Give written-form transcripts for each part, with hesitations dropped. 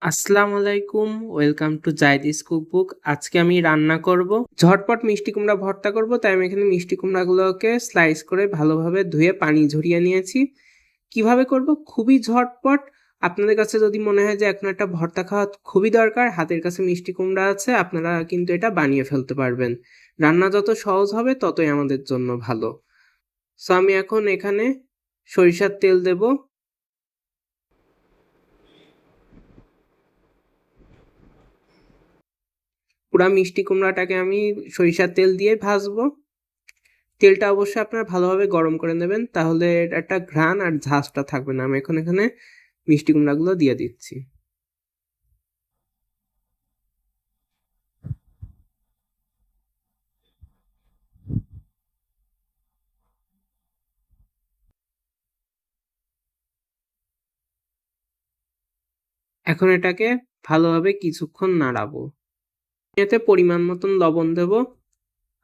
আসসালামু আলাইকুম। Welcome to Zaidi's cookbook. আজকে আমি রান্না করব ঝটপট মিষ্টি কুমড়া ভর্তা করব। তাই আমি এখানে মিষ্টি কুমড়াগুলোকে স্লাইস করে ভালোভাবে ধুয়ে পানি ঝরিয়ে নিয়েছি। কিভাবে করব? খুবই ঝটপট। আপনাদের কাছে যদি মনে হয় যে এখন একটা ভর্তা খাওয়া খুবই দরকার, হাতের কাছে মিষ্টি কুমড়া আছে, আপনারা কিন্তু এটা বানিয়ে ফেলতে পারবেন। রান্না যত সহজ হবে ততই আমাদের জন্য ভালো। সো আমি এখন এখানে সরিষার তেল দেব। পুরা মিষ্টি কুমড়াটাকে আমি সরিষার তেল দিয়ে ভাজবো। তেলটা অবশ্যই আপনারা ভালোভাবে গরম করে নেবেন, তাহলে এর একটা ঘ্রাণ আর ঝাঁজটা থাকবে না। আমি এখন এখানে মিষ্টি কুমড়াগুলো দিয়ে দিচ্ছি। এখন এটাকে ভালোভাবে কিছুক্ষণ নাড়াবো। এতে পরিমাণ মতন লবণ দেব।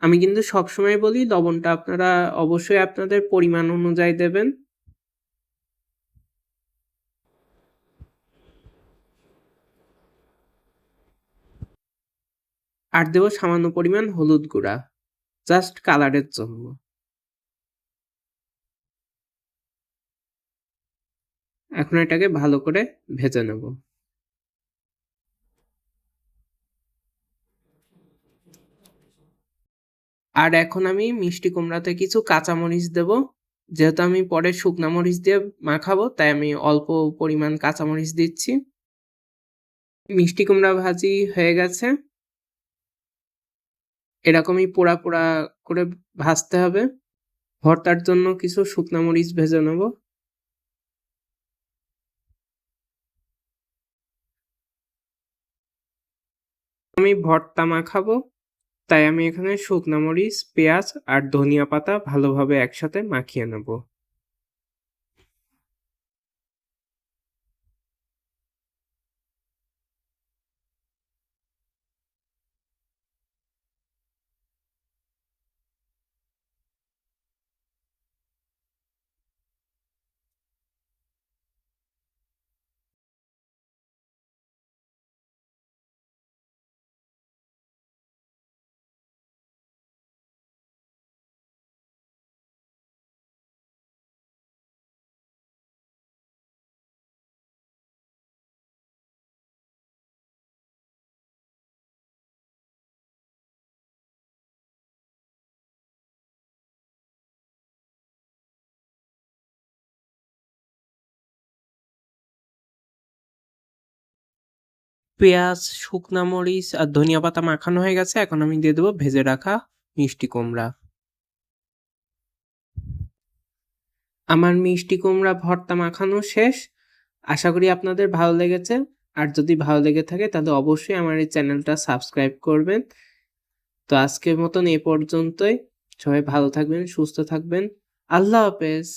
আমি কিন্তু সবসময় বলি লবণটা আপনারা অবশ্যই আপনাদের পরিমাণ অনুযায়ী দেবেন। আর দেব সামান্য পরিমাণ হলুদ গুঁড়া, জাস্ট কালারের জন্য। এখন এটাকে ভালো করে ভেজে নেব। আর এখন আমি মিষ্টি কুমড়াতে কিছু কাঁচামরিচ দেব। যেহেতু আমি পরে শুকনা মরিচ দিয়ে মাখাবো, তাই আমি অল্প পরিমাণ কাঁচামরিচ দিচ্ছি। মিষ্টি কুমড়া ভাজি হয়ে গেছে। এরকমই পোড়া পোড়া করে ভাজতে হবে। ভর্তার জন্য কিছু শুকনা মরিচ ভেজে নেব। আমি ভর্তা মাখাবো, তাই আমি এখানে শুকনা মরিচ, পেঁয়াজ আর ধনিয়া পাতা ভালোভাবে একসাথে মাখিয়ে নেব। পেঁয়াজ, শুকনা মরিচ আর ধনিয়া পাতা মাখানো হয়ে গেছে। এখন আমি দিয়ে দেবো ভেজে রাখা মিষ্টি কুমড়া। আমার মিষ্টি কুমড়া ভর্তা মাখানো শেষ। আশা করি আপনাদের ভালো লেগেছে। আর যদি ভালো লেগে থাকে তাহলে অবশ্যই আমার এই চ্যানেলটা সাবস্ক্রাইব করবেন। তো আজকের মতন এ পর্যন্তই। সবাই ভালো থাকবেন, সুস্থ থাকবেন। আল্লাহ হাফেজ।